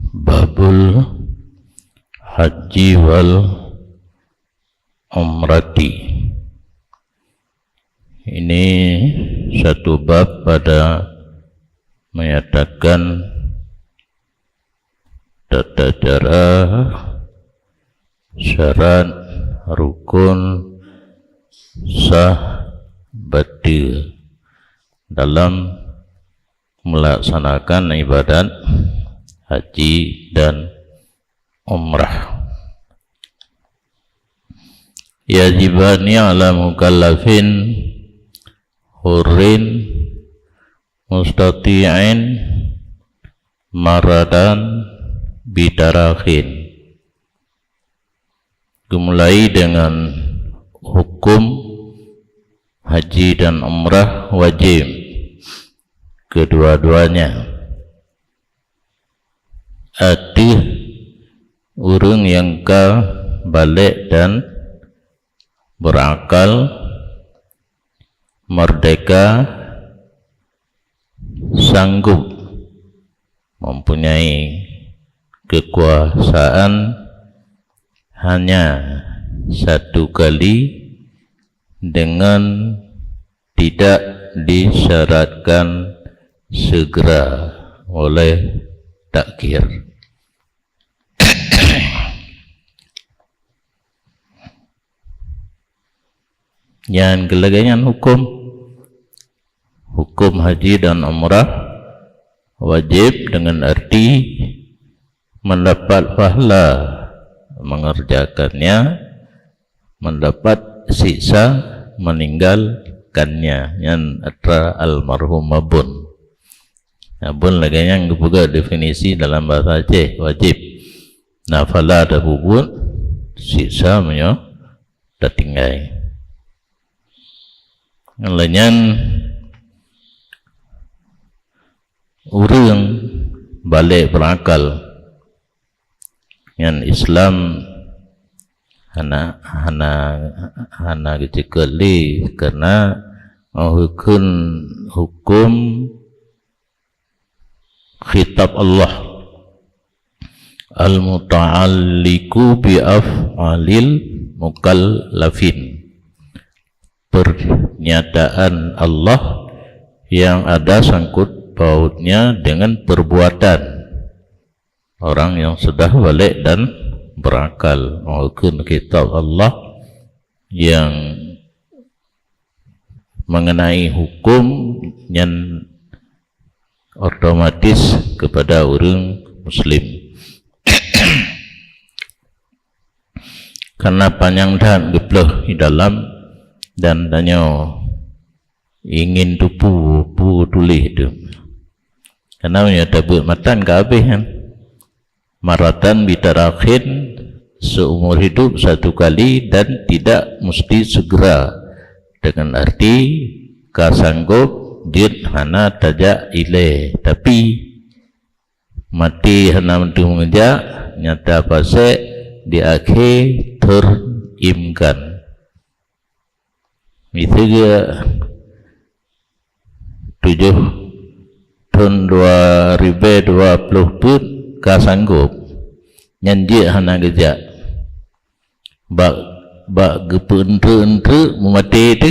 Babul Haji wal Umrati. Ini satu bab pada menyatakan tata cara, syarat, rukun, sah, batil dalam melaksanakan ibadat haji dan umrah. Yajibani ala mukallafin hurrin mustati'in maradan bitarakhin. Dimulai dengan hukum haji dan umrah wajib kedua-duanya. Arti urang yang balik dan berakal, merdeka, sanggup, mempunyai kekuasaan hanya satu kali dengan tidak disyaratkan segera oleh takhir. Yang kelaganya hukum haji dan umrah wajib dengan arti mendapat pahala mengerjakannya, mendapat siksa meninggalkannya. Yang atra almarhum abun. Abun lagi yang juga definisi dalam bahasa Aceh wajib. Nafala ada bubun, siksa menyo tertinggal. Yang lainnya orang balik berakal yang Islam hana kecekali karena hukum khitab Allah al-muta'alliqu bi af'alil mukallafin, pernyataan Allah yang ada sangkut pautnya dengan perbuatan orang yang sudah balik dan berakal. Hukum kitab Allah yang mengenai hukum yang otomatis kepada orang Muslim. Karena panjang dan gepleh di dalam dan tanya ingin tupu tulis itu. Karena dia tabut matan ke habis kan. Maratan bitarakhin, seumur hidup satu kali dan tidak mesti segera, dengan arti kasanggup jid hana tajak ile, tapi mati hana mentu mengejak nyata pasek di akhir terimkan. Itu dia 7 tahun 2020 pun kasanggup nyanjik hana gejak bak gepe-entre memati itu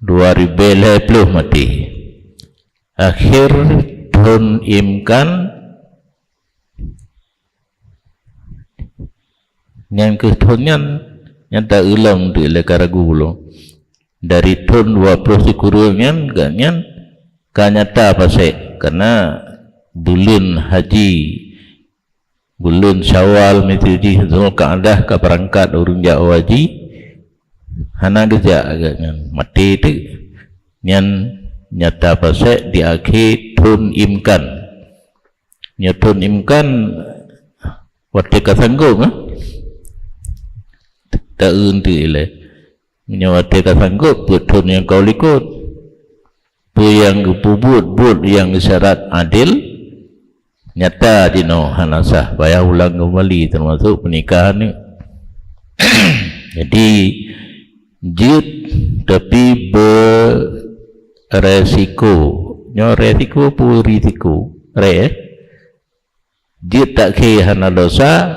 2020 mati. Akhir tahun imkan yang ke tahun yang tak ulang tu oleh karagu lo dari tahun 20 sekurangnya ganyan kanyata pasai karena bulan haji, bulan Syawal mesti Zulqa'dah ke perangkat orang Jawa haji hana gejak agaknya mati itu yang nyata pasai di akhir tahun imkan. Tahun imkan waktu kasanggup tak unti ile menyawati kasanggup betul yang kau likut pu yang pubut yang syarat adil nyata dino hanasah bayar ulang kembali termasuk pernikahan ni. Jadi jid tapi beresiko nyo resiko pu risiko dia tak ke hana dosa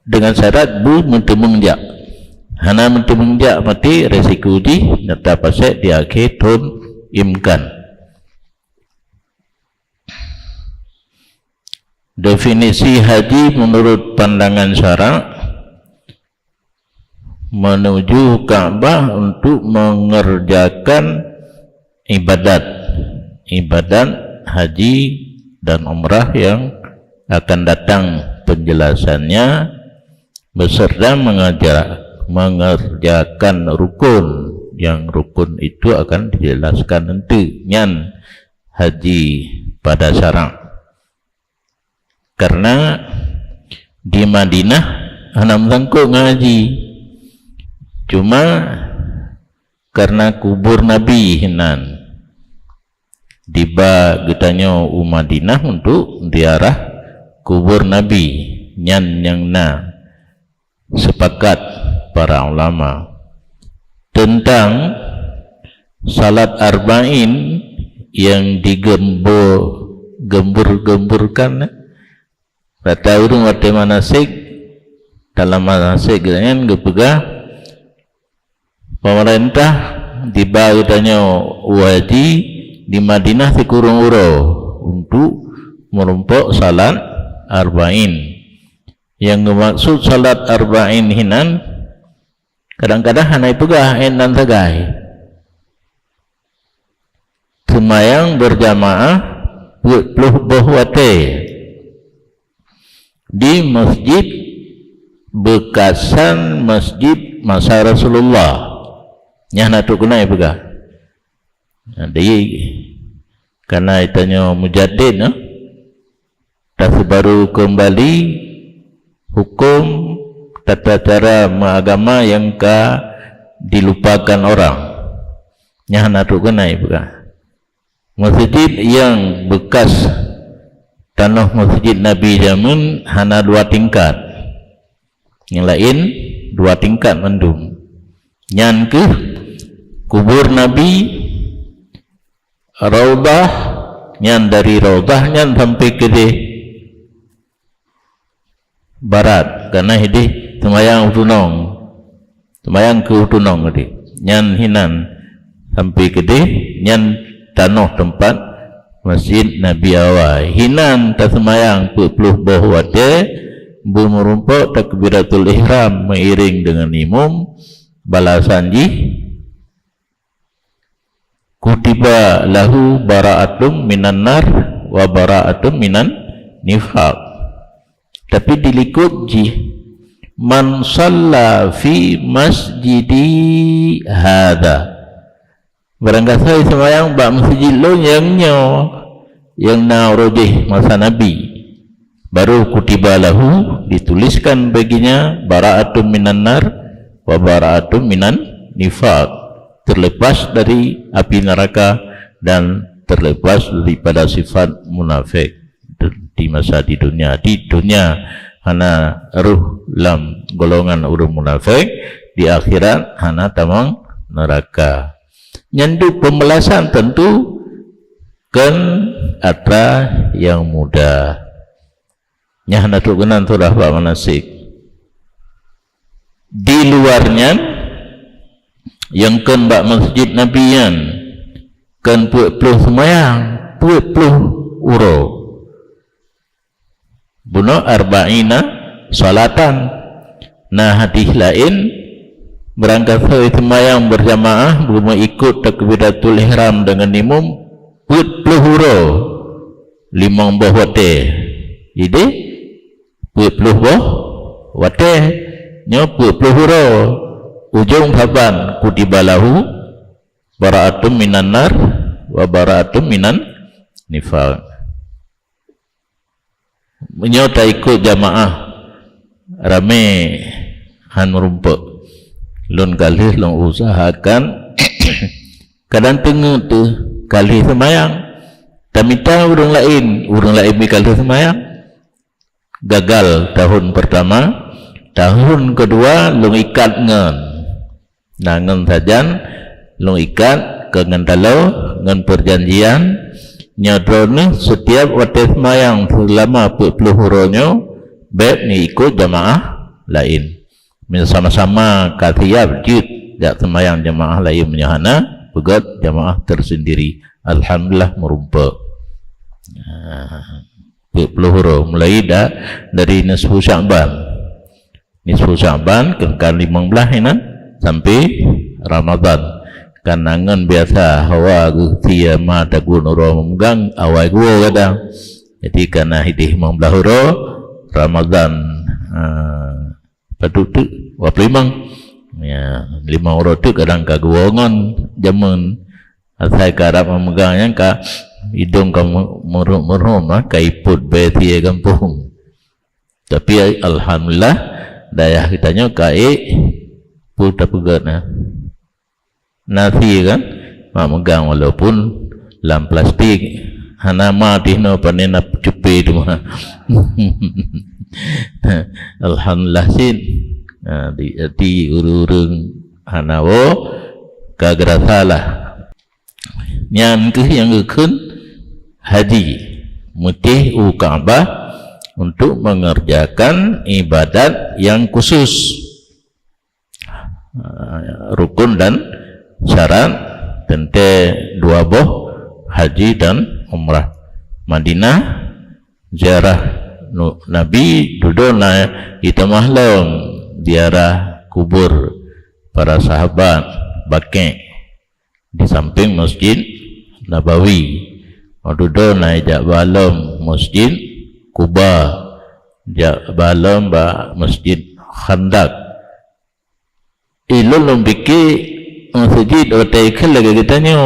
dengan syarat bu mentemungjak hana mentemungjak mati resiko di nyata pasal dia ke tun imkan. Definisi haji menurut pandangan syarak menuju Ka'bah untuk mengerjakan ibadat haji dan umrah yang akan datang penjelasannya beserta mengerjakan rukun, yang rukun itu akan dijelaskan nanti nyan haji pada syarak. Karena di Madinah hanam sangkut ngaji, cuma karena kubur Nabi hinan diba getanya Madinah untuk diarah kubur Nabi nyan yang sepakat para ulama tentang salat arba'in yang digembur-gemburkan kata urung wate manasik dalam manasik kan gepegah pemerintah diba getanya wajib di Madinah dikurung uro untuk merumpok salat arba'in. Yang maksud salat arba'in hinan kadang-kadang hanai pegah dan tegai semayang berjamaah puluh bahwate di masjid bekasan masjid masa Rasulullah nyana tu kunai pegah. Jadi karena itanya mujaddid tak baru kembali hukum tata cara agama yang dilupakan orang nyana tu kenai bukan masjid yang bekas tanah masjid Nabi zaman hana 2 tingkat, yang lain 2 tingkat mendung nyan ke kubur Nabi Raudah nyan dari Raudah nyan sampai ke barat karena ini semayang utunong semayang ke utunong ini nyan hinan sampai ke nyan tanah tempat masjid Nabi awal hinan tak semayang puluh bahwate bu merumpok takbiratul ihram mengiring dengan imam balasan kutiba lahu bara'atum minan nar wa bara'atum minan nifaq. Tapi dilikut man shalla fi masjidi hada barangkali saya semayang bak masjid lo yang rojih masa Nabi baru kutiba lahu dituliskan baginya bara'atum minan nar wa bara'atum minan nifaq, terlepas dari api neraka dan terlepas daripada sifat munafik di masa di dunia hana ruh lam golongan urung munafik, di akhirat hana tamang neraka. Nyandu pembelasan tentu kan atra yang muda nyahna tu kenan tu dah pak manasik di luarnya yang kan bak masjid Nabiyan kan puak-puak semayang puak-puak uro buno arba'ina salatan. Nah hadis lain berangkat semayang berjamaah belum ikut takbiratul ihram dengan imam puak-puak uro 5 buah wate jadi puak-puak buah wate nyo puak-puak uro ujung papan kutibalahu bara'atum minan nar wa bara'atum minan nifaq. Menyota ikut jamaah rame han merumpuk lon kali long usahakan kadang tengok tu kali semayang tamita urang lain kali semayang gagal tahun pertama, tahun kedua long ikat ngen nangen sajan long ikat ke ngentalo dengan perjanjian nyadrone setiap waktu semayang selama 40 huronyo beb ni ikut jamaah lain sama-sama katiap jid jak semayang jamaah lain menyahana pegat jamaah tersendiri. Alhamdulillah merumpa 40 huruf mulai dari nisfu Sya'ban kan 15 ini sampai Ramadan. Kanangan biasa hawa gutia ma tagun uro memegang awal gua kadang. Jadi karena hidih 15 huruf Ramadan patut tu waplimang ya 5 huruf tu kadang kaguangan jamun asal karap memegangnya ka hidung kamu merhum kaiput betia kampung. Tapi alhamdulillah daya kitanya kai putar pegat nasi kan mak megang walaupun dalam plastik hana mati no panena cupi tu mah. Alhamdulillah sin di urung hanawo kagerasalah nyan ke yang gekun haji mutih Ka'bah untuk mengerjakan ibadat yang khusus rukun dan syarat tente dua boh haji dan umrah. Madinah ziarah Nabi duduk na kita mahlam ziarah kubur para sahabat Baqi di samping Masjid Nabawi. Duduk na jak balam Masjid Kuba, jak balam ba Masjid Khandaq. Ilun fikir masjid otai lagi kita nyo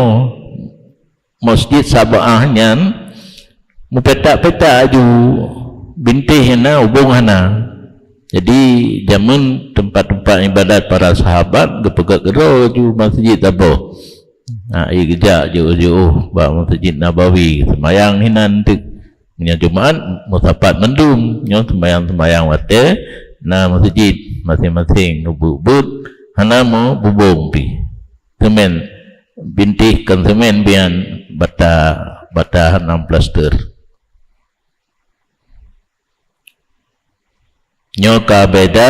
masjid Sabahnya mupetak-petak aju bintih na ubung hana. Jadi zaman tempat-tempat ibadat para sahabat gepegak gero ju masjid abo. Gejak jauh-jauh ba Masjid Nabawi semayang hinan tu punya Jumaat musapat mendung nyo semayang wate na masjid masing-masing nubut hana mo bubung pi semen bintih kan semen bian bata 6 plaster nyo ka beda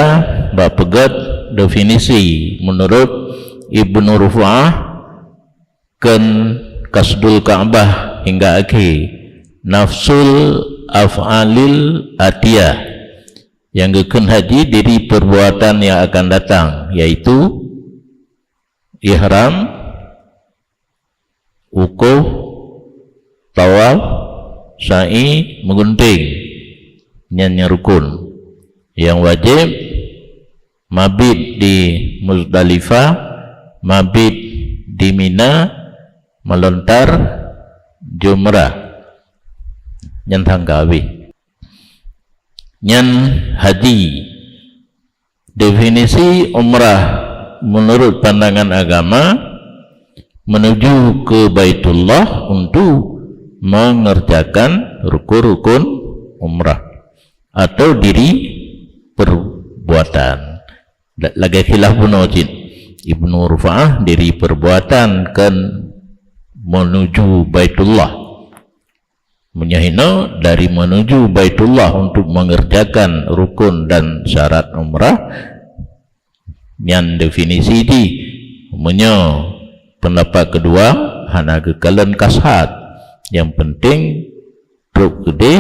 ba pegat definisi menurut Ibnu Rufa'ah kan kasdul Ka'bah hingga akhir nafsul af'alil atiyah yang gekun haji diri perbuatan yang akan datang yaitu ihram, wukuf, tawaf, sa'i, menggunting nyanyi rukun. Yang wajib mabit di Muzdalifah, mabit di Mina, melontar jumrah nyan tanggawi nyan haji. Definisi umrah menurut pandangan agama menuju ke Baitullah untuk mengerjakan rukun-rukun umrah atau diri perbuatan. Lagi khilaf punojin Ibnu Rufa'ah diri perbuatan kan menuju Baitullah menyahino dari menuju Baitullah untuk mengerjakan rukun dan syarat umrah yang definisi di menyo pendapat kedua hana kekalan kashat yang penting ruk gede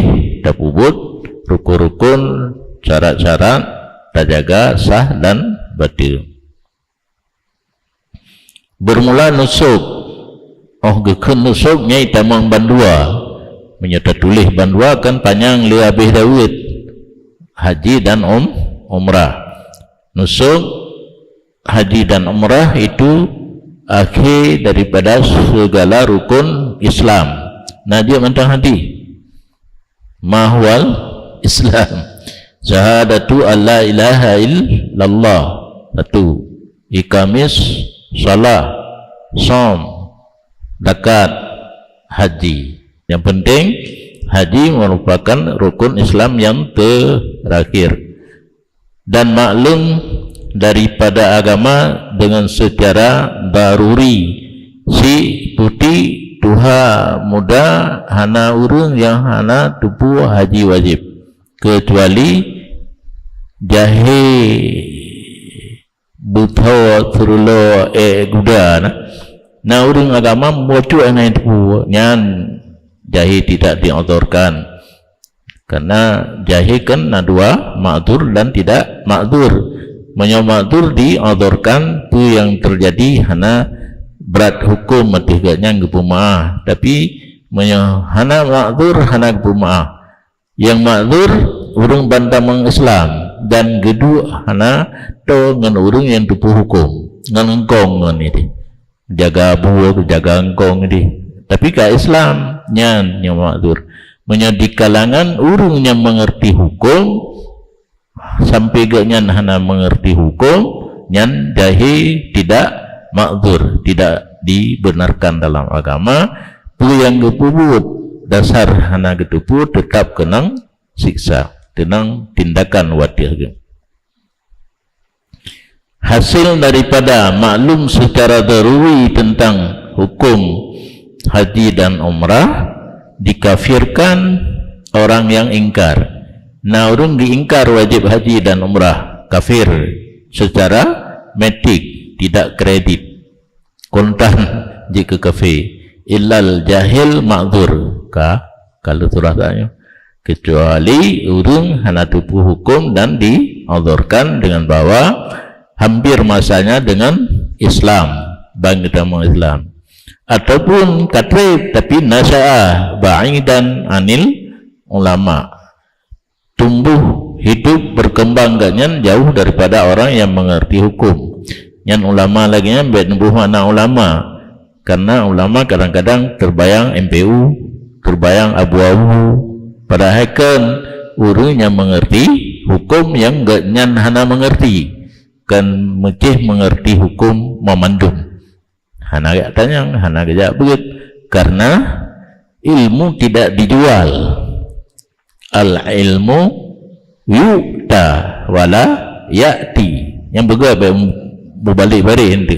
dapubut rukun-rukun syarat-syarat terjaga sah dan batil. Bermula nusuk gekun nusuk nyai tamang bandua menyata tulis bandua kan panjang lebih Daud haji dan umrah. Nusuk haji dan umrah itu akhir daripada segala rukun Islam. Nah dia mentang hati mahwal Islam syahadatu alla ilaha illallah satu ikamis salah som zakat haji. Yang penting haji merupakan rukun Islam yang terakhir dan maklum daripada agama dengan secara daruri si putih tuha muda hana urang yang hana tupu haji wajib kecuali jahe butho surulo guda na urang agama mocu ana tupu nyan jahe tidak diodorkan karena jahe kan dua ma'dzur dan tidak ma'dzur. Ma'dzur diodorkan tu yang terjadi hana berat hukum matiganya ngepumah, tapi hana ma'dzur hana ngepumah. Yang ma'dzur urang bantamang Islam dan gedu hana to ngan urang yang tupu hukum ngan engkong ngan ini jaga buah jaga engkong ini, tapi ka Islam nyan yang ma'dzur di kalangan urang yang mengerti hukum sampai gaknya hana mengerti hukum nyan jahe tidak ma'dzur, tidak dibenarkan dalam agama. Pu yang gepubut dasar hana getupu tetap kenang siksa, tenang tindakan wadih. Hasil daripada maklum secara daruri tentang hukum haji dan umrah, dikafirkan orang yang ingkar. Nah, orang diingkar wajib haji dan umrah kafir secara metik, tidak kredit kontan jika kafir illal jahil ma'dzur kalau tu rasanya, kecuali orang hana tupu hukum dan diodorkan dengan bawa hampir masanya dengan Islam, bangsa Islam, ataupun katrib tapi nasya'ah ba'idan anil ulama, tumbuh hidup berkembang ganyan jauh daripada orang yang mengerti hukum. Yang ulama lagi nya bernembuh mana ulama, karena ulama kadang-kadang terbayang MPU, terbayang abu-abu, padahal kan orang yang mengerti hukum yang ganyan hana mengerti kan mecih mengerti hukum memandung. Hana gak tanya, hana gak begitu, karena ilmu tidak dijual. Al-ilmu yu'ta wala ya'ti. Yang begitu berbalik-balik nanti.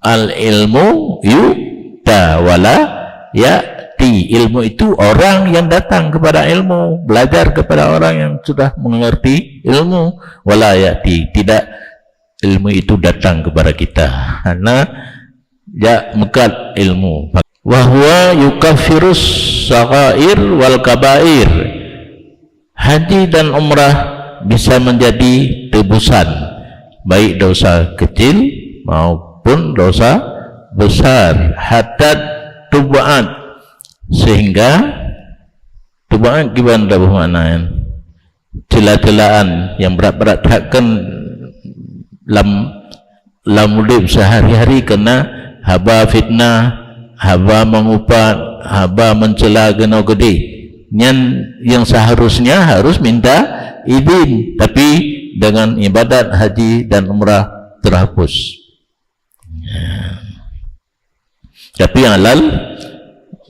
Al-ilmu yu'ta wala ya'ti. Ilmu itu orang yang datang kepada ilmu, belajar kepada orang yang sudah mengerti ilmu. Wala ya'ti, tidak ilmu itu datang kepada kita. Karena ya mekat ilmu. Wa huwa yukaffirus saghair wal kabair. Haji dan umrah bisa menjadi tebusan baik dosa kecil maupun dosa besar. Hatta tubu'at, sehingga tubu'at gimana maknanya? Celah-celahan yang berat-berat hakkan lam udip sehari-hari kena haba fitnah, haba mengupat, haba mencela genau gede. Yang seharusnya harus minta izin, tapi dengan ibadat haji dan umrah terhapus. Tapi yang halal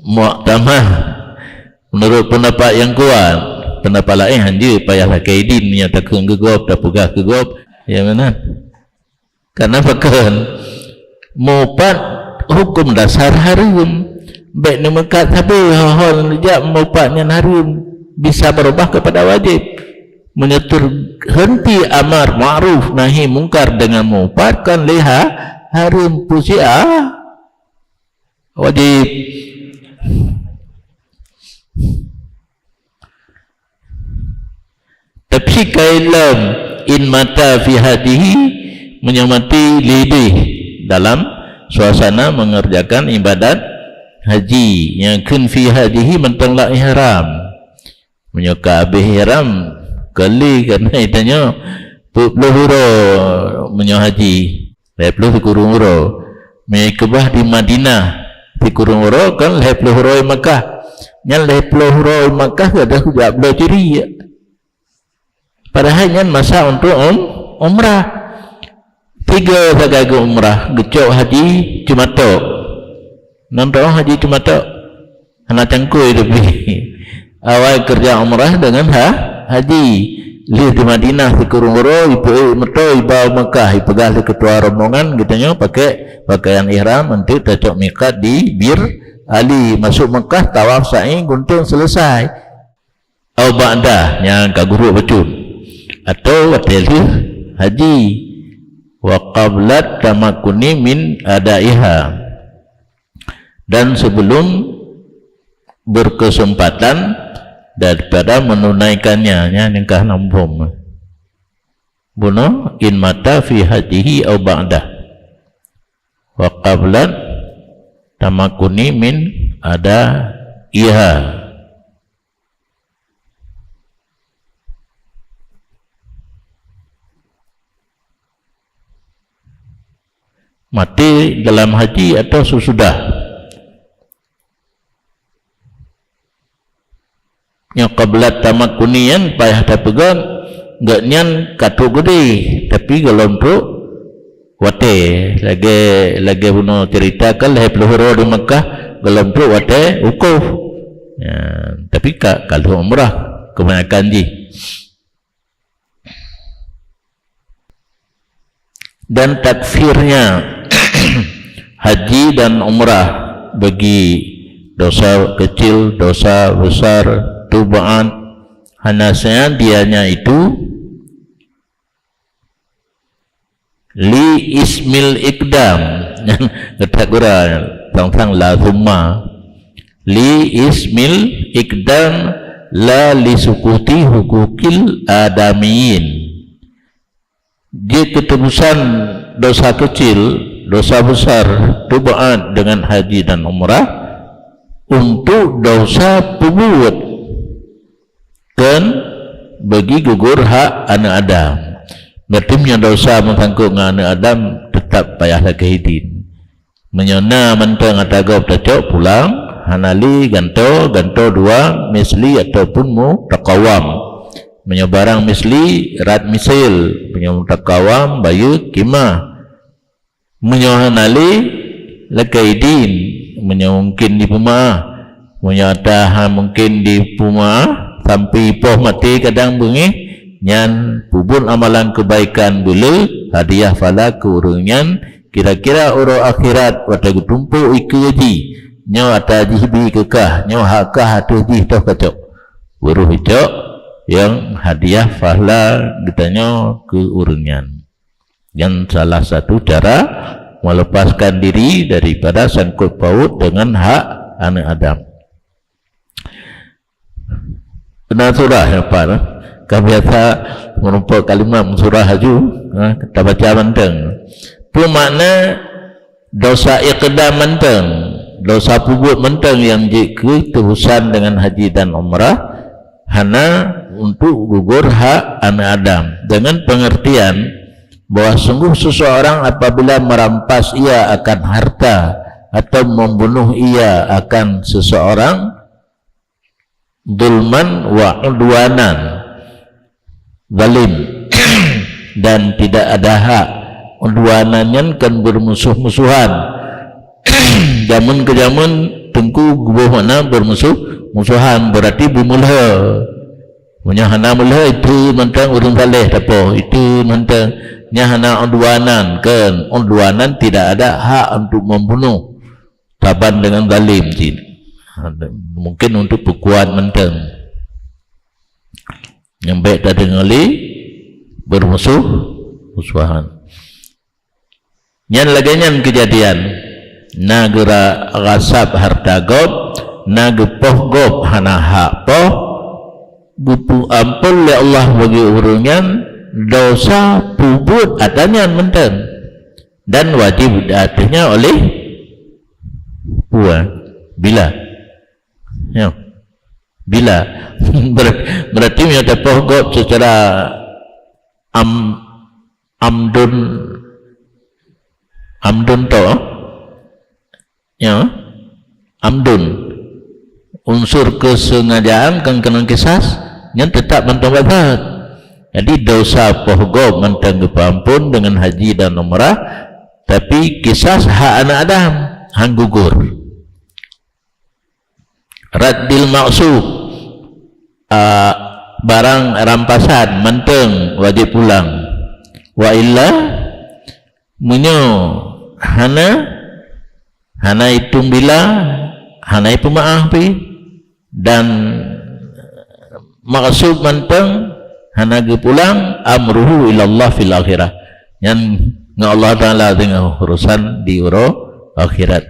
mu'tamah menurut pendapat yang kuat, pendapat lain hanya payahlah kaidin menyatakan gegop tak pegah gegop yang mana? Karena bahkan mupat hukum dasar haram, baik nemekat tapi hal dia mupatnya haram bisa berubah kepada wajib. Menyetur henti amar ma'ruf nahi mungkar dengan mupat kan leha haram pusia wajib. Tapi kailam in mata fi hadihi, menyamati lidih dalam suasana mengerjakan ibadat haji yang kun fi hadihi mentolak ihram, menyuka habis ihram kali karena itanya peluhuro menyo haji lepluh kurung uro mekebah di Madinah di kurung uro kan lepluh uro Makkah nyal lepluh uro Makkah ada kujab lo ciri padahal nyan masa untuk umrah 3 sebagai umrah gecok haji cuma tok nampak haji cuma tok anak cangkui lebih awal kerja umrah dengan haji li di Madinah di kurung-kurung ibu meto iba Mekah ipegal di ketua rombongan gitunya pakai pakaian ihram nanti cocok mikat di bir Ali masuk Mekah tawaf sa'i gunting selesai. Au ba'dah yang ka guru bacun atau wateli haji wa qablat tamakuni min adaiha, dan sebelum berkesempatan daripada menunaikannya, nya nikah nampung bunuh in mata fi hajihi au ba'dah wa qablat tamakuni min adaiha. Mati dalam haji atau sesudah. Yang qablat tamakunian payah tapegan enggak nyan katu gede, tapi kalau untuk wate lagi bunuh ceritakan lah peluru di Mekah kalau untuk wate ukuf ya, tapi kalau umrah kebanyakan ji. Dan takfirnya haji dan umrah bagi dosa kecil, dosa besar, tubaan, hanasnya dianya itu li ismil ikdam kata gura tentang la thumma li ismil ikdam la li sukuti hukukil adamiyin. Dia ketebusan dosa kecil, dosa besar, tubaan dengan haji dan umrah untuk dosa pembuat dan bagi gugur hak anak Adam. Berarti punya dosa mentangkuk dengan anak Adam tetap payahlah kehidin. Menyona mentang atagop tacok pulang hanali ganto dua misli ataupun mu takawam. Menyebarang misli rat misil penyutakawam bayu kimah menyohanali lakaidin menyungkin di puma menyatahan mungkin di puma sampai poh mati kadang bungi nyan pubun amalan kebaikan bulu hadiah fala kurunyan kira-kira uro akhirat wata gutumpu ikuji nyo atajibi kekah nyo hakah atuji toh kacok buruh hijau yang hadiah fahla ditanya ke urunyan. Yang salah satu cara melepaskan diri daripada sangkut paut dengan hak anak Adam. Benar surah apa? Kami biasa merupakan kalimat surah haju, kita baca menteng. Bermakna dosa iqdam menteng, dosa pubut menteng yang jika terusan dengan haji dan umrah hana untuk gugur hak anak Adam dengan pengertian bahawa sungguh seseorang apabila merampas ia akan harta atau membunuh ia akan seseorang zulman wa udwanan zalim dan tidak ada hak udwanannya kan bermusuh-musuhan zaman ke zaman tengku gubuh mana bermusuh-musuhan berarti bumulha punya hana mulha itu mentang urung saleh tapo itu mentang nya hana udwanan kan udwanan tidak ada hak untuk membunuh taban dengan zalim jin mungkin untuk berkuat mentang yang baik tak dengali bermusuhan nyan lagi nyan kejadian nagera rasab harta gob nagepoh gob hana hak poh bupu ampun oleh Allah bagi urungan dosa pubut adanya menten dan wajib artinya oleh puan bila ya bila berarti menyata pohgot secara amdun to ya amdun unsur kesengajaan kan kena kisas yang tetap mentang babat. Jadi dosa pohgob mentang kepampun dengan haji dan umrah, tapi kisah hak anak Adam hang gugur. Raddil maksud barang rampasan mentang wajib pulang. Wa illa munyo hana hitung bila hanai pemaaf pi dan maksud manteng hanaga pulang amruhu ilallah fil akhirah yang Allah Ta'ala dengan urusan di akhirat.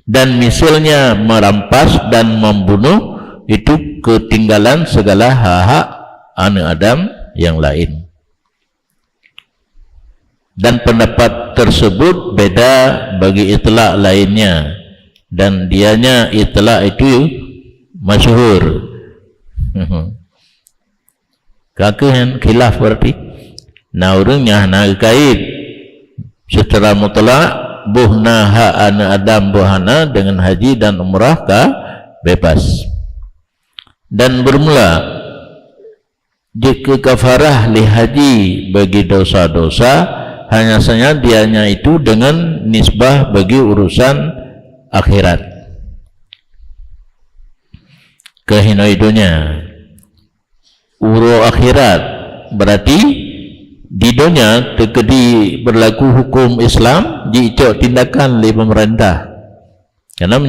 Dan misalnya merampas dan membunuh itu ketinggalan segala hak anak Adam yang lain. Dan pendapat tersebut beda bagi itlaq lainnya, dan dianya itlaq itu masyhur. Kakek khilaf berarti. Nah orangnya nak kait secara mutlak buhna hak anak Adam buhana dengan haji dan umrah bebas. Dan bermula jika kafarah li haji bagi dosa-dosa hanya saja dianya itu dengan nisbah bagi urusan akhirat kehinaidunya. Uru akhirat berarti di dunia terkedi berlaku hukum Islam diicok tindakan oleh pemerintah. Karena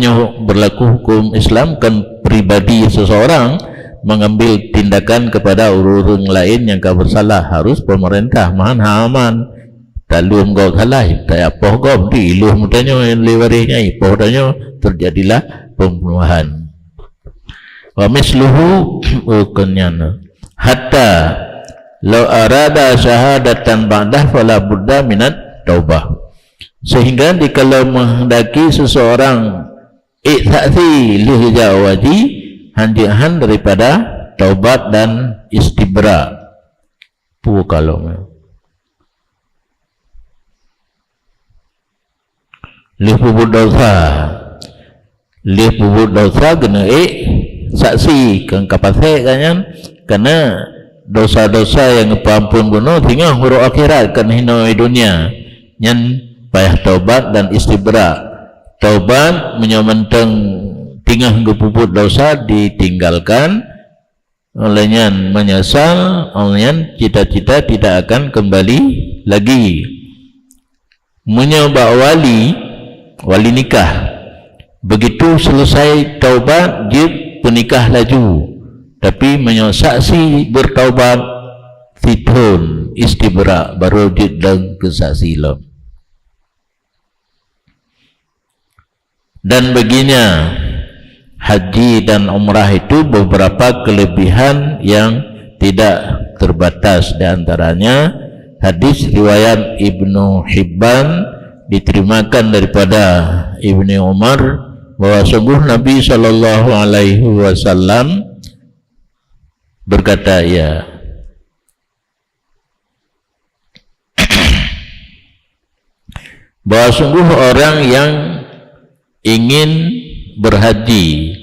berlaku hukum Islam kan pribadi seseorang mengambil tindakan kepada orang lain yang kau bersalah, harus pemerintah mahan aman. Talum kau salah, tak apa kau di iluh mudanya yang lewarihnya, ipodanya terjadilah pembunuhan. Wa misluhu ukanyana hatta law arada syahadatan ba'dah fala budda minat taubah. Sehingga dikalau menghendaki seseorang ikhtasi lihja waji handihan daripada taubat dan istibra. Pu kalau lihpubud dosa kena saksi kan kapasai kanyan karena dosa-dosa yang kepampun bunuh tinggal huruf akhirat kan hinoi dunia yang payah taubat dan istibra. Taubat menyomenteng tinggal kepuput dosa ditinggalkan, olehnya menyesal, olehnya cita-cita tidak akan kembali lagi. Menyoba wali nikah, begitu selesai taubat dia penikah laju, tapi menyosaksi bertaubat fitun istibra baru dia dan kesaksi lam. Dan baginya haji dan umrah itu beberapa kelebihan yang tidak terbatas. Di antaranya hadis riwayat Ibnu Hibban diterimakan daripada Ibnu Umar bahwa sungguh Nabi sallallahu alaihi wasallam berkata, ya, bahwa sungguh orang yang ingin berhaji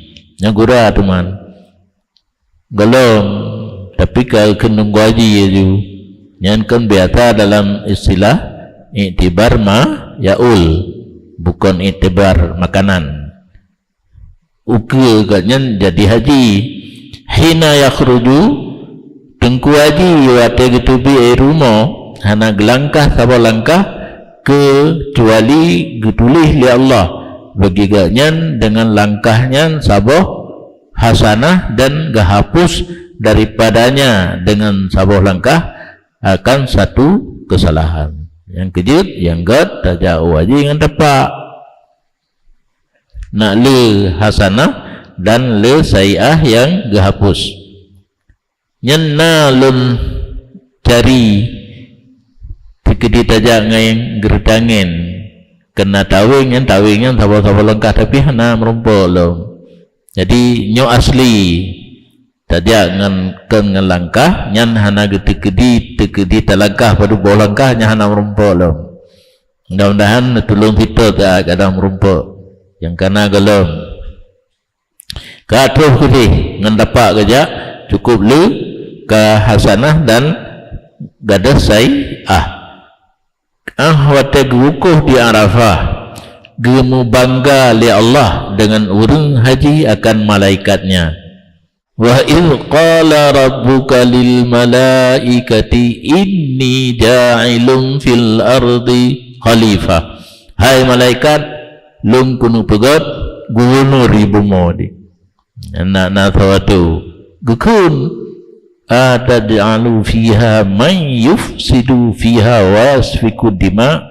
nyagura teman belum, tapi kalau kenunggu haji itu nyankan biasa dalam istilah iktibar yaul, bukan iktibar makanan. Uke katnya jadi haji hina yakhruju tengku haji wate gitu bi rumah hana gelangkah sabah langkah kecuali getulih li Allah bagi ganyan dengan langkahnya sabah hasanah dan gahapus daripadanya dengan sabah langkah akan satu kesalahan. Yang kejut yang gad tajau haji dengan tepat nak le hasanah dan le sayi'ah yang gahapus nyenna lun cari tikedi tajak ngaing gertangin kena tawing yang sabah-sabah lengkah tapi hana merumpuk lo. Jadi nyo asli tajak ngan langkah nyan hana getikedi talangkah pada bawah langkahnya hana merumpuk lo. Mudah-mudahan tolong kita tak kadang merumpuk yang kana galom ka terus kedi ngan dapat kerja cukup le ka hasanah dan gadas sayi'ah. Wate wukuh di Arafah gemu bangga li Allah dengan urang haji akan malaikatnya. Wa idh qala rabbuka lil malaikati inni ja'ilun fil ardi khalifah. Hai malaikat lung kunu pegot gubernur ibu modi anak sawatu gukun atad'alu fiha man yufsidu fiha wa yasfiku dima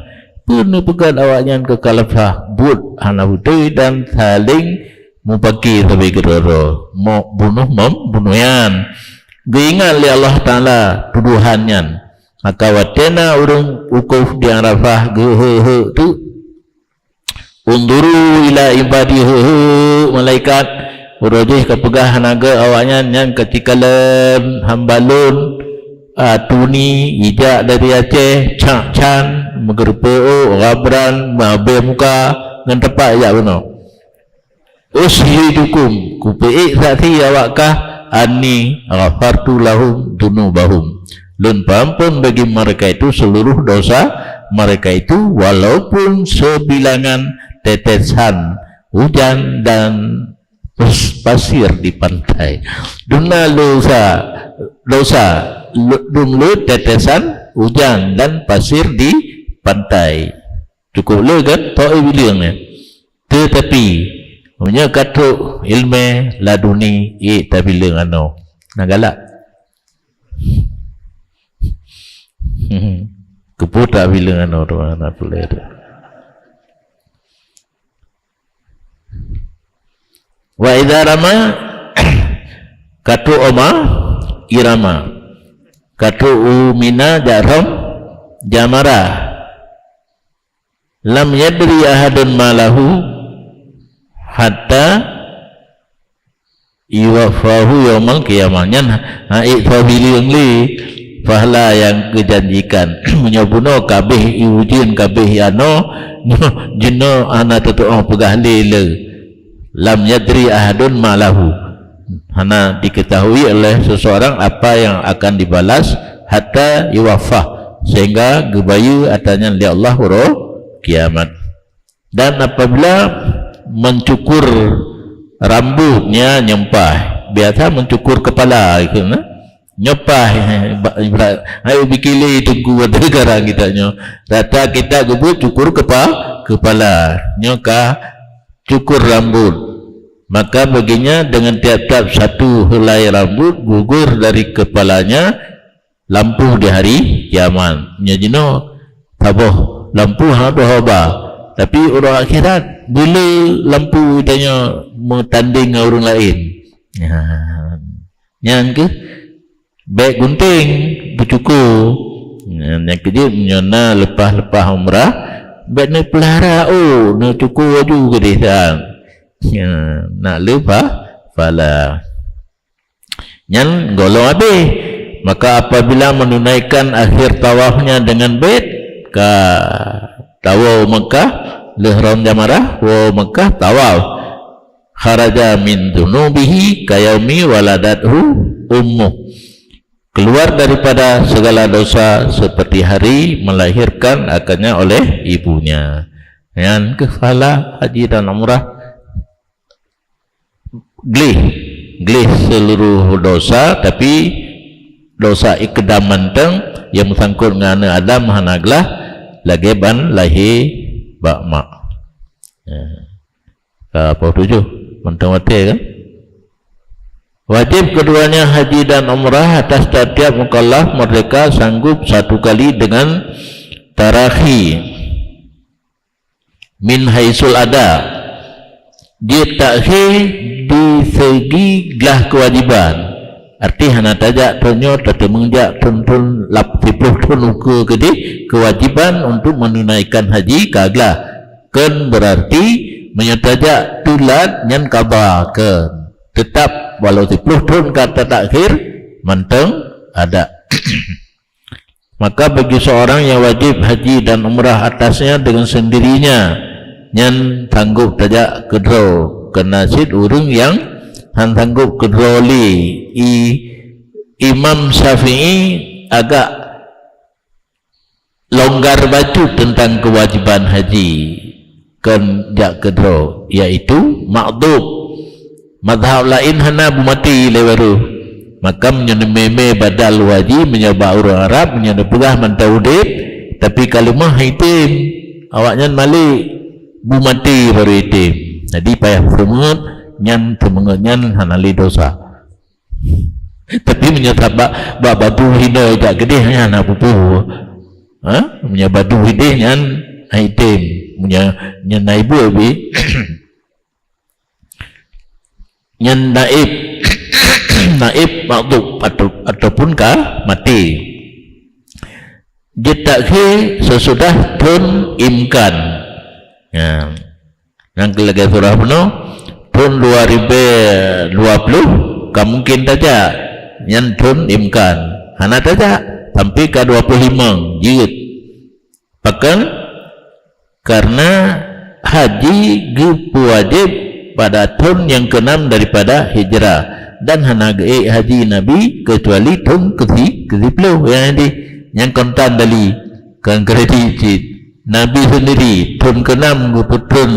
pun pegan awaknya ke kalafah but hana betul dan saling mupaki sampai kerara mau bunuhan geingat li Allah Ta'ala tuduhannya maka watena urung ukuf di Arafah gehe tu unduru ila ibadihi malaikat urujih kepegah naga awaknya yang ketika lem hambalun tuni ijak dari Aceh cak can megerpe rabran mabe muka ngan tepat ya benar ushidukum kupeik saksi awakkah anni ghafartu lahum dunubahum lun pampun bagi mereka itu seluruh dosa mereka itu walaupun sebilangan tetesan hujan dan pasir di pantai duna dosa dulu tetesan hujan dan pasir di pantai cukup le kan tak bilangnya tetapi punya kata ilmu laduni tak bilang ano nak galak keput tak bilang ano tu anak boleh tu wa idza rama katu oma irama katu umina jaram jamara lam yadri ahadun malahu hatta iwafahu yawmal qiyamahnya haik fabiling li pahala yang kejanjikan menyabuno kabeh iujin kabeh yano jino ana tetu'ah pegah lele lam yadri ahadun malahu hana diketahui oleh seseorang apa yang akan dibalas hatta iwafah sehingga gebayu atanya li Allah roh kiamat dan apabila mencukur rambutnya nyempah biasa mencukur kepala itu nyempah ayo bikili tunggu ada sekarang kita nyo rata kita gebut cukur kepala nyoka cukur rambut maka baginya dengan tiap-tiap satu helai rambut gugur dari kepalanya lampu di hari kiamat nyajino taboh lampu haba tapi orang akhirat bila lampu tanya mentanding dengan orang lain yang ke baik gunting bercukur yang kedua menyona lepas umrah baik nak pelihara nak cukur baju ke dia nak lepas pala yang golong habis maka apabila menunaikan akhir tawafnya dengan bait ka tawaf Mekah lihram jamarah wa Mekah tawaf kharaja min dunubihi kayaumi waladathu ummuh keluar daripada segala dosa seperti hari melahirkan akannya oleh ibunya yang kepala haji dan umrah glih seluruh dosa tapi dosa ikdam manteng yang bersangkut dengan Adam hanaglah lagi ban lahir bak mak apa tujuh manteng wate kan wajib keduanya haji dan umrah atas setiap mukallaf merdeka sanggup satu kali dengan tarakhi min haisul ada dia takhir di segi gelah kewajiban arti hana tajak tonyo tetemengjak tuntun 80 ton ukur ke kewajiban untuk menunaikan haji kaglah kan berarti menyetajak tulat yang kabar ke tetap walau 10 ton kata takhir manteng ada maka bagi seorang yang wajib haji dan umrah atasnya dengan sendirinya yang tanggup tajak kedro kena sid urung yang han tanggup kedroli Imam Syafi'i agak longgar baju tentang kewajiban haji kan jak kedro iaitu ma'dub madhab lain hana bumati leweru maka menyeneme badal wajib menyebab orang Arab menyenepegah mantaudit tapi kalimah hitim awaknya malik bumati baru hitim Jadi payah semengut nyan hanali dosa. Tapi menyatakan bak batu hina jak gede nyan apupu. Punya batu hidih nyan item punya nyan naibu abi nyan naib naib maktub ataupun mati. Jetakhir sesudah tun imkan. Yang kelagi surah penuh tun 2020 mungkin saja yang tun imkan hana saja sampai ke 25 jilid. Bahkan karena haji wajib pada tahun yang ke-6 daripada hijrah dan hana haji Nabi kecuali tahun ke-10 yang kontan dari kan kredit Nabi sendiri tahun ke-6 tahun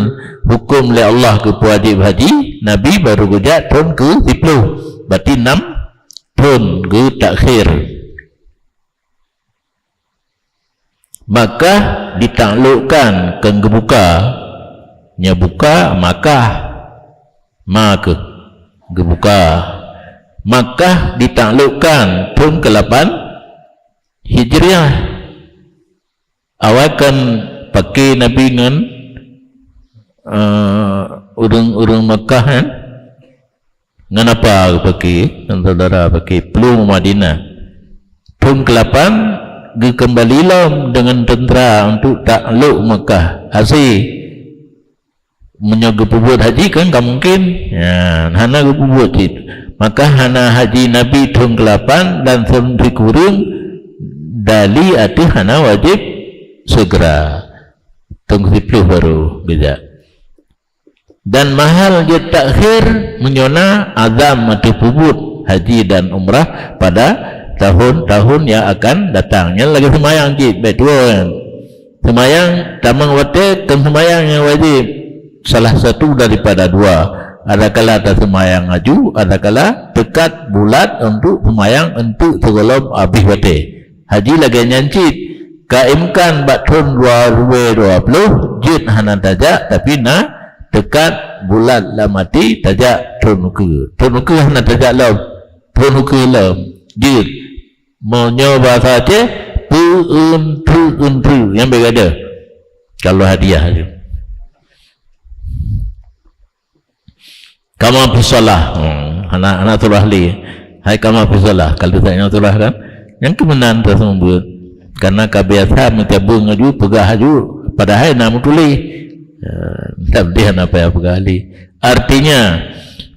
hukum oleh Allah wajib haji Nabi baru gejak tahun ke-10 berarti 6 tahun ke takhir. Maka ditaklukkan ke gebuka nyabuka maka gebuka maka ditaklukkan tahun ke-8 Hijriah. Awal kan pakai Nabi dengan urang Makkah kan dengan apa pakai dan saudara pakai peluru Madinah. Tahun ke-8 kembalilah dengan tentera untuk takluk Makkah. Asyik menjaga pubut haji kan tak mungkin hana pubut itu. Maka hana haji Nabi tahun ke-8 dan tahun kurung dali ati hana wajib segera tahun ke-10 baru beza. Dan mahal dia takhir menyona azam atau pubut haji dan umrah pada tahun-tahun yang akan datang. Yang lagi semayang betul kan. Semayang tamang wate dan semayang yang wajib salah satu daripada dua. Adakala tak semayang aju, adakala dekat bulat untuk semayang untuk sebelum habis wate. Haji lagi nyancit kaimkan tahun 2020 jid hana tajak tapi dekat bulat lah mati tajak tahun ke hana tajak lam tahun ke lam jid mau nyoba saja tu yang berbeza kalau hadiah tu kama fisalah anak surah li hai kama fisalah kalau tak nak surah kan yang kemenan tersebut karena kebiasaan mentabung aju pegah aju padahal nak tulis tak dia apa yang pegah li artinya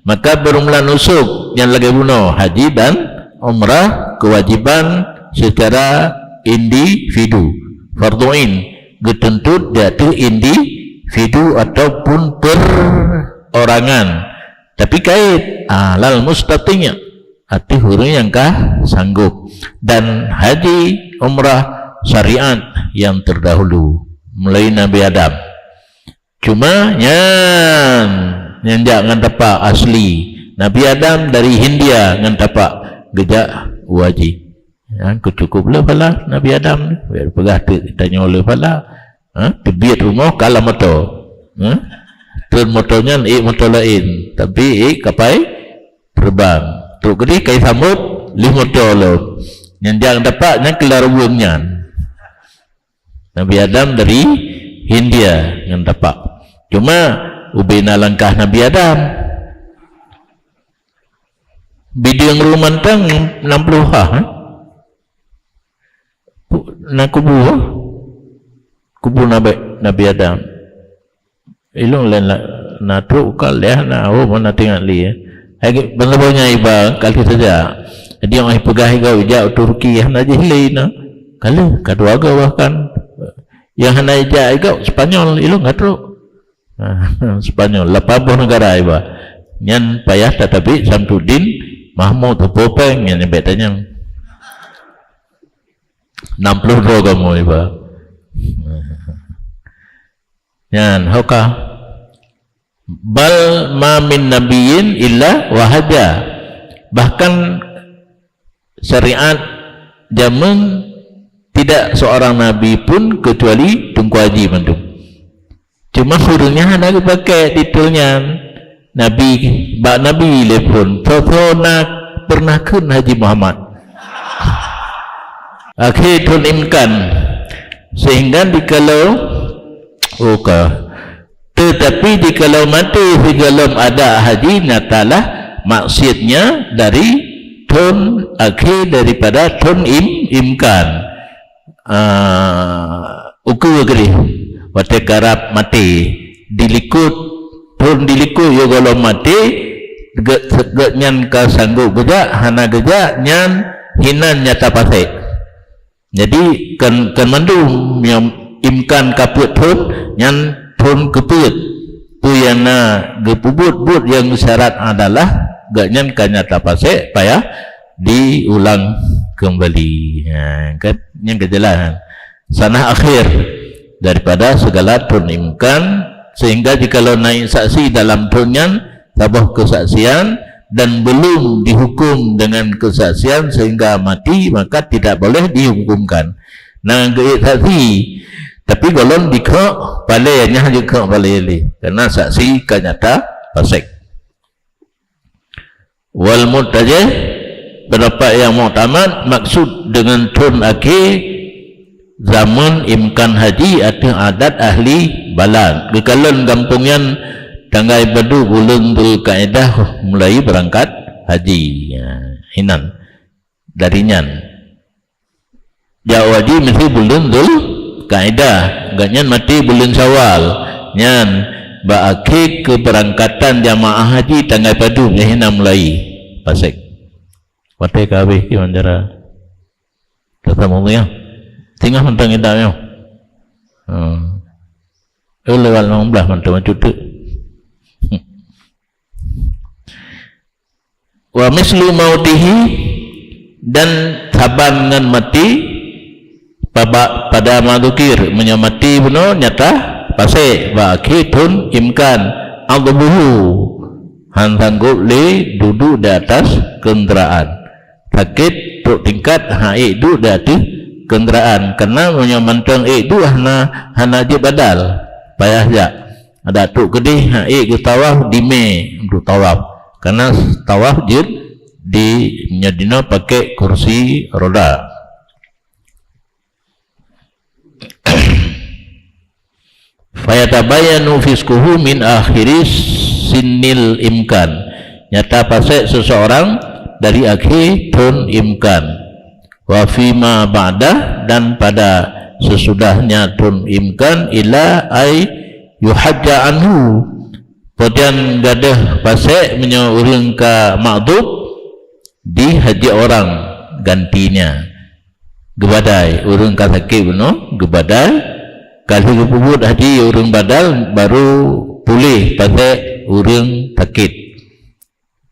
maka bermula nusuk yang lagi bunuh haji dan umrah kewajiban secara individu fardu'in getentut jatuh individu ataupun perorangan tapi kait lal mustatinya hati huruf yang sanggup dan haji umrah syariat yang terdahulu mulai Nabi Adam cuma yang jangan tapak asli Nabi Adam dari Hindia dengan tapak gejak wajib cukup lah pala Nabi Adam pegah tanya oleh pala tebiat rumah kalah motor turun motornya motor lain tapi kapai terbang tu gede kai sambut lih motor lo yang jangan dapat yang kelar buangnya Nabi Adam dari Hindia yang dapat cuma ubina langkah Nabi Adam bidang rumah tang 60 nak kubu Nabi Adam ilung lain na truk kal ya na mana tengok li hai benar-benar iba kali saja dia orang pegah gau ja Turki hana jihli na kalau kedua gau bahkan yang hana ja gau Spanyol ilung truk Spanyol 80 negara iba nyan payah tetapi Samsudin Mahmud Popeng yang betanya 60 kamu iba yan hoka bal ma min nabiyyin illa wahaja bahkan syariat zaman tidak seorang nabi pun kecuali tungku haji mantum Cuma hurungnya nak pakai titulnya Nabi, bak Nabi lepun so nak pernah kun Haji Muhammad akhir tun imkan sehingga dikalau tetapi dikalau mati sebelum ada haji natalah maksudnya dari tun akhir daripada tun imkan ukur geri wate karap mati dilikut tun dilikut yo kalau mati nyan ka sanggup geja hana geja nyan hinan nyata pasai. Jadi kan mandum yang imkan kaput tun nyan tun keput tu yang gepubut yang syarat adalah gak nyan ka nyata pasai payah diulang kembali. Kan yang kejelasan sanah akhir daripada segala tun imkan, sehingga jikalau naik saksi dalam tunyan tabah kesaksian dan belum dihukum dengan kesaksian sehingga mati, maka tidak boleh dihukumkan. Nah, gait saksi tapi golong dikok palenya juga paleli karena saksi kanyata fasik. Wal mutajih pendapat yang muktamad maksud dengan tun akhir zaman imkan haji atau adat ahli balan kekalan kampungnya tanggai badu bulan Dhul Qaedah mulai berangkat haji hinan darinya jawaji mesti bulan Dhul Qaedah ganyan mati bulan Syawal nyan ba'akik keberangkatan jamaah haji tanggai badu hinan mulai pasik watai kabeh ki manjara tatamunya tinggal mentang idanya lewat 16 mantap macam tu. Wa mislu mautihi dan saban dengan mati pada madukir menyamati benar nyata pasai wa akhitun imkan adbuhu han sanggup le duduk di atas kenderaan sakit tuk tingkat haid duduk di atas kenderaan karena menyamantang itu hana je badal payah je ada tuk kedih haid ke tawaf dime untuk tawaf karena tawaf je di nyadina pakai kursi roda. Fayatabayanu fiskuhu min akhiris sinil imkan nyata pasai seseorang dari akhir tun imkan wa fima ba'dah dan pada sesudahnya tun imkan ila ay yuhajja anhu kemudian gadah pasai menyorang ke ma'dub di haji orang gantinya gebadai urang ka sakit beno gebadai kalau kepubut haji urang badal baru pulih pasai urang sakit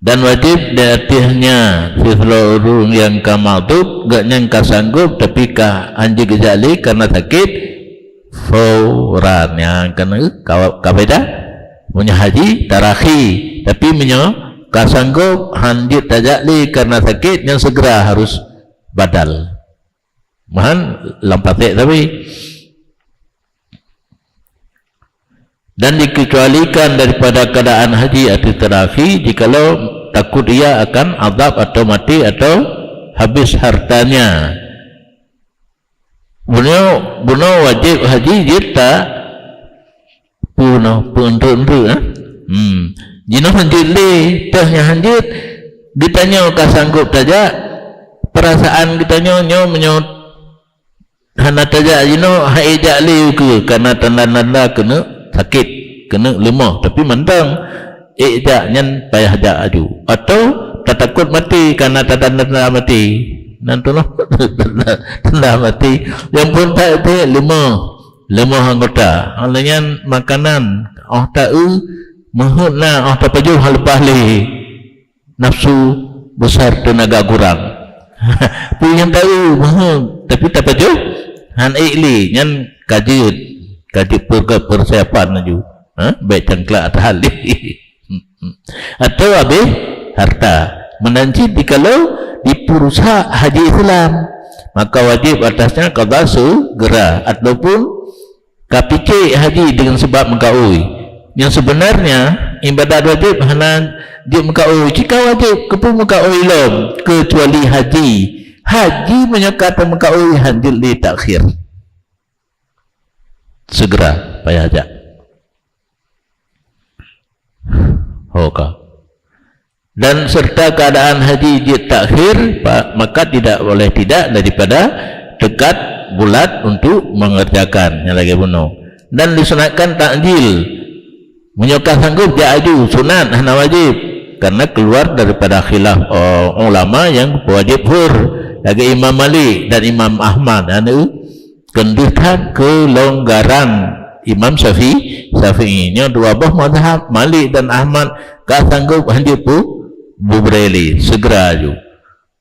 dan wajib di atasnya seseorang urang yang ka ma'dub gak nyangka sanggup tapi ka anji gejali karena sakit fauran yang kena kabedah punya haji tarakhi tapi menyo kasanggup hanjit tajali karena sakit yang segera harus badal mahan lampatek tapi dan dikecualikan daripada keadaan haji atau tarakhi jikalau takut ia akan azab atau mati atau habis hartanya buno wajib haji jita puno untuk jino hanjit le teh yang hanjit ditanya ka sanggup saja perasaan ditanya nyo menyo hana saja jino haijak le ke karena tanda-tanda kena sakit kena lemah tapi mentang ijak nyan payah jak aju atau tak takut mati karena tanda-tanda mati nanti noh tanda mati yang pun tak lemah anggota alanya makanan tahu mahutna tak pajuh lepas le nafsu besar tenaga kurang punya tahu mahut tapi tak pajuh han ikli nyan kaji persiapan aju baik cangklak atas hal atau habis harta menanci dikalau dipurusa haji Islam maka wajib atasnya qada segera ataupun kapicik haji dengan sebab mengkaui. Yang sebenarnya ibadat wajib hana dia mengkaui. Jika wajib kepu mengkaui lom kecuali haji. Haji menyokata mengkaui hanjil di takhir. Segera payah ajak. Hoka. Dan serta keadaan haji di takhir, maka tidak boleh tidak daripada dekat bulat untuk mengerjakan yang lagi bunuh. Dan disunatkan takjil, menyokah sanggup dia aju sunat hana wajib, karena keluar daripada khilaf ulama yang wajib hur. Lagi Imam Malik dan Imam Ahmad kendutan kelonggaran Imam Syafi'i nya dua buah mazhab Malik dan Ahmad ka sanggup handir pu bubreli segera aju.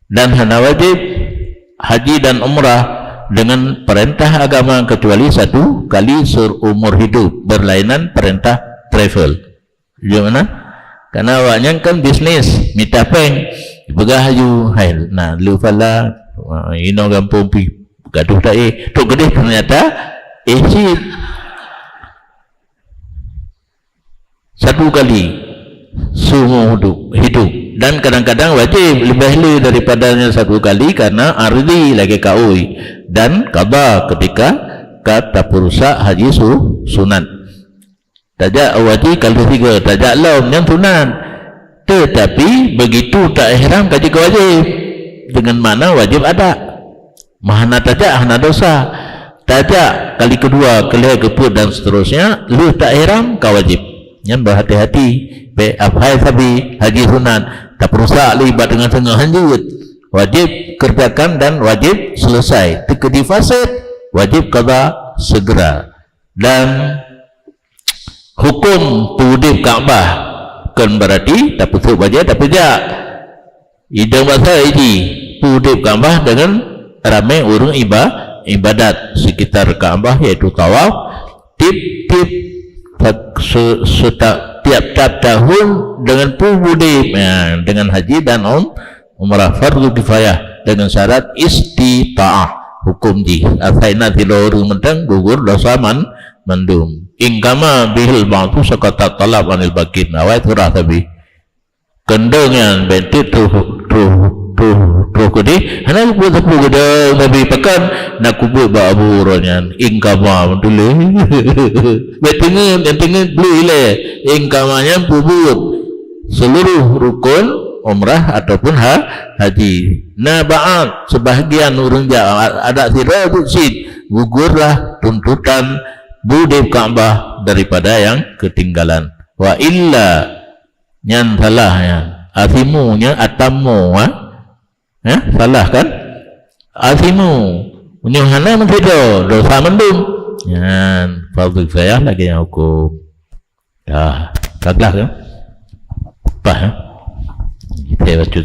Dan hana wajib haji dan umrah dengan perintah agama kecuali satu kali seumur hidup, berlainan perintah travel. Gimana? Karena awaknya kan bisnis minta peng begah haju hai nah lu fala ino gampung pi gaduh tak tok gede ternyata isi satu kali seumur hidup dan kadang-kadang wajib lebih daripadanya satu kali karena ardi lagi kaui dan qada ketika kata purusa haji sunat. Tajak wajib kalau tiga tajak lom yang sunat. Tetapi begitu tak ihram kaji ke wajib. Dengan mana wajib ada. Mahana tajak hana dosa. Tajak kali kedua kali keput dan seterusnya lu tak ihram kau wajib. Yang berhati-hati. Be afhai sabi haji sunat tak perusak libat dengan tengah hanjut. Wajib kerjakan dan wajib selesai. Tekedi fasid wajib qada segera. Dan hukum pudip Kaabah kan berarti tak putus wajib tak pejak idang bahasa ini pudip Kaabah dengan ramai orang ibadat sekitar Kaabah iaitu tawaf tiap-tiap tahun dengan pudip ya, dengan haji dan umrah fardu kifayah dengan syarat istita'ah hukum ji asaina tilor mentang gugur dosa mandum ingkama bihil bangtu sekata talab anil bakin awai turah tapi kendengnya bentit tuh kudi hana kubur tepu gede tapi pekan nak kubur babu ronyan ingkama dulu betingin yang tingin blue ile ingkamanya kubur seluruh rukun umrah ataupun haji. Nah ba'at sebahagian orang ada sirah sid gugurlah tuntutan budip Kaabah daripada yang ketinggalan. Wa illa nyan salah ya. Asimunya atamu salah kan? Asimu menyuhana mentido dosa mendung. Nyan fardu kifayah lagi yang hukum. Ya, kaglah kan? Apa ya? Kita baca